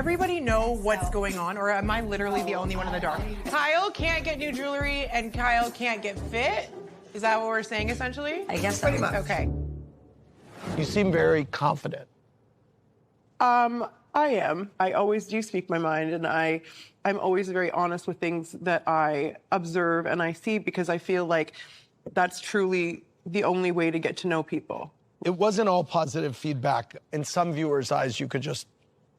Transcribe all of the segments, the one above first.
everybody know what's going on, or am I literally the only one in the dark? Kyle can't get new jewelry and Kyle can't get fit? Is that what we're saying, essentially? I guess so. Pretty much. Okay. You seem very confident. I am. I always do speak my mind, and I'm always very honest with things that I observe and I see, because I feel like that's truly the only way to get to know people. It wasn't all positive feedback. In some viewers' eyes, you could just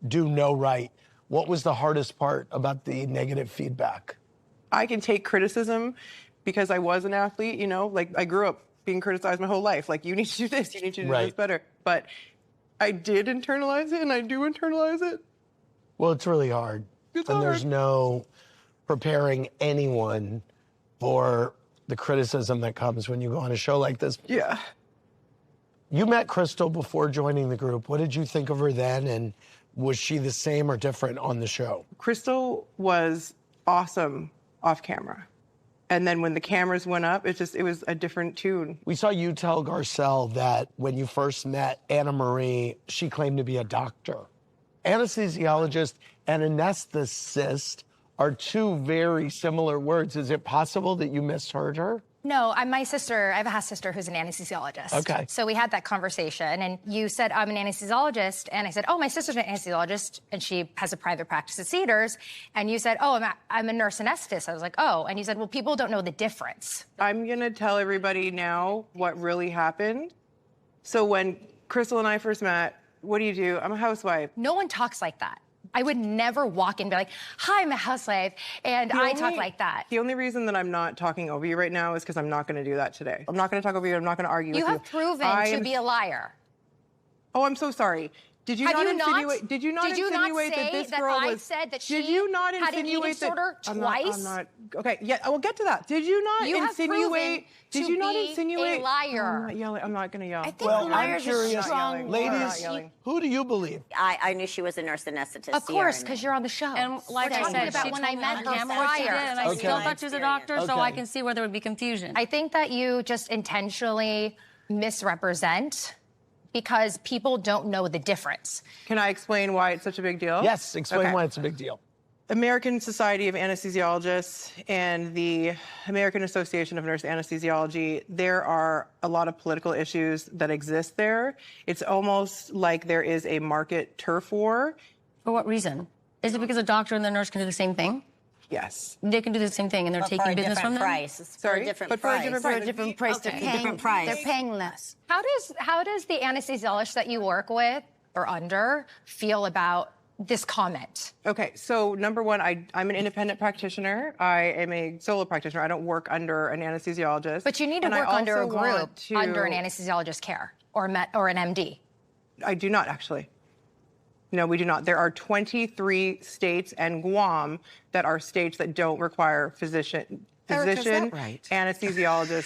do no right. What was the hardest part about the negative feedback? I can take criticism because I was an athlete, you know, like I grew up being criticized my whole life. Like, you need to do this, you need to do this better. But I did internalize it, and I do internalize it. Well, it's really hard. It's and hard. There's no preparing anyone for the criticism that comes when you go on a show like this. Yeah. You met Crystal before joining the group. What did you think of her then, and was she the same or different on the show? Crystal was awesome off camera. And then when the cameras went up, it was a different tune. We saw you tell Garcelle that when you first met Annemarie, she claimed to be a doctor. Anesthesiologist and anesthetist are two very similar words. Is it possible that you misheard her? No, my sister, I have a half sister who's an anesthesiologist. Okay. So we had that conversation, and you said, I'm an anesthesiologist, and I said, oh, my sister's an anesthesiologist, and she has a private practice at Cedars, and you said, oh, I'm a nurse anesthetist. I was like, oh, and you said, well, people don't know the difference. I'm gonna tell everybody now what really happened. So when Crystal and I first met, what do? I'm a housewife. No one talks like that. I would never walk in and be like, hi, I'm a housewife, and I talk like that. The only reason that I'm not talking over you right now is because I'm not going to do that today. I'm not going to talk over you. I'm not going to argue with you. You have proven to be a liar. Oh, I'm so sorry. Did you not insinuate? Did you not insinuate that this girl was? I said that did she you not had an eating insinuate disorder that? twice? I'm not. Okay, yeah, I will get to that. Did you not insinuate? Did you not insinuate? A liar. I'm not yelling. I'm not going to yell. I think liars are curious. strong. Ladies, who do you believe? I knew she was a nurse anesthetist. Of course, because you're on the show. And like I said, about she when told I me met on her camera what she did, prior. and I still thought she was a doctor, so I can see where there would be confusion. I think that you just intentionally misrepresent because people don't know the difference. Can I explain why it's such a big deal? Yes, explain why it's a big deal. American Society of Anesthesiologists and the American Association of Nurse Anesthesiology, there are a lot of political issues that exist there. It's almost like there is a market turf war. For what reason? Is it because a doctor and the nurse can do the same thing? Yes. They can do the same thing, and they're taking business from them? Sorry, different for a price. different For price. a different price. Okay. Different price. They're paying less. How does the anesthesiologist that you work with or under feel about this comment? Okay, so number one, I'm an independent practitioner. I am a solo practitioner. I don't work under an anesthesiologist. But you need to And I work under a also group want to- under an anesthesiologist care or an MD. I do not, actually. No, we do not. There are 23 states and Guam that are states that don't require physician anesthesiologist,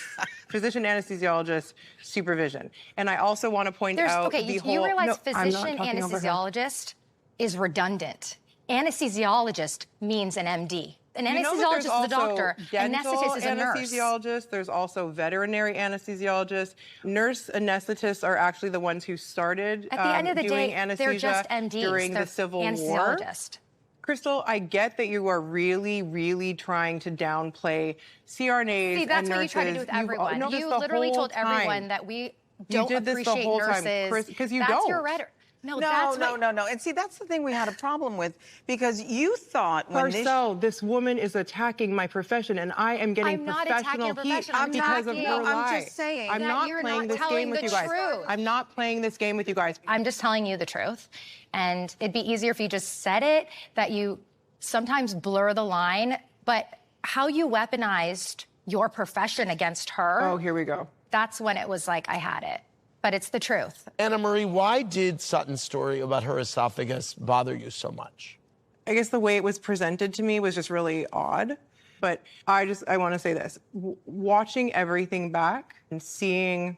physician anesthesiologist supervision. And I also want to point out the whole... You realize I'm not physician talking over her. anesthesiologist is redundant. Anesthesiologist means an MD. An You know that anesthesiologist there's is a also doctor. dental Anesthetist is a nurse. anesthesiologist. There's also veterinary anesthesiologists. Nurse anesthetists are actually the ones who started At the end of the doing day, anesthesia they're just MDs. during They're the Civil War. anesthesiologist. Crystal, I get that you are really, really trying to downplay CRNAs See, that's and what nurses. you try to do with everyone. No, this You the literally whole told everyone time. that we You don't did this the appreciate whole time, nurses. Chris, 'cause you that's don't. your rhetoric. No, No. And see, that's the thing we had a problem with, because you thought when Garcelle, this woman is attacking my profession, and I am getting I'm not attacking your professional heat profession. I'm because of attacking- her No, I'm lie. just saying I'm that not you're playing not this telling game with the you guys. truth. I'm not playing this game with you guys. I'm just telling you the truth. And it'd be easier if you just said it, that you sometimes blur the line, but how you weaponized your profession against her. Oh, here we go. That's when it was like, I had it. But it's the truth. Annemarie, why did Sutton's story about her esophagus bother you so much? I guess the way it was presented to me was just really odd. But I want to say this. Watching everything back and seeing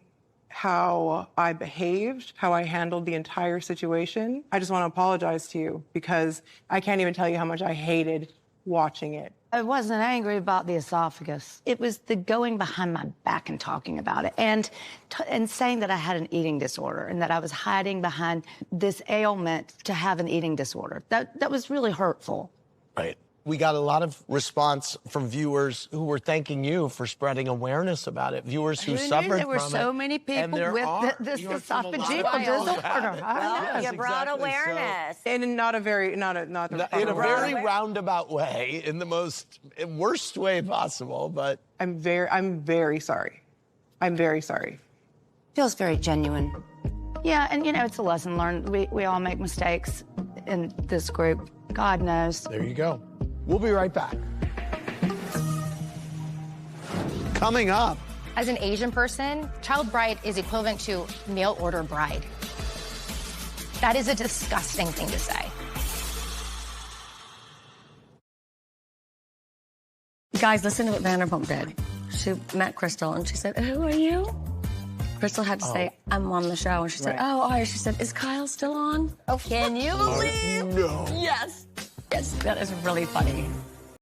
how I behaved, how I handled the entire situation, I just want to apologize to you, because I can't even tell you how much I hated watching it. I wasn't angry about the esophagus. It was the going behind my back and talking about it and saying that I had an eating disorder and that I was hiding behind this ailment to have an eating disorder. That was really hurtful. Right. We got a lot of response from viewers who were thanking you for spreading awareness about it. Viewers who suffered from it. There were so many people with this esophageal disorder. Well, you brought Exactly. awareness. And in not a very, not In a very roundabout way, in the worst way possible, but I'm very sorry. I'm very sorry. Feels very genuine. Yeah, and it's a lesson learned. We all make mistakes in this group. God knows. there you go. We'll be right back. Coming up. As an Asian person, child bride is equivalent to mail order bride. That is a disgusting thing to say. Guys, listen to what Vanderpump did. She met Crystal and she said, "Who are you?" Crystal had to say, "I'm on the show." And she said, "Oh, all right." She said, "Is Kyle still on?" Oh, can you believe? No. Yes. Yes, that is really funny.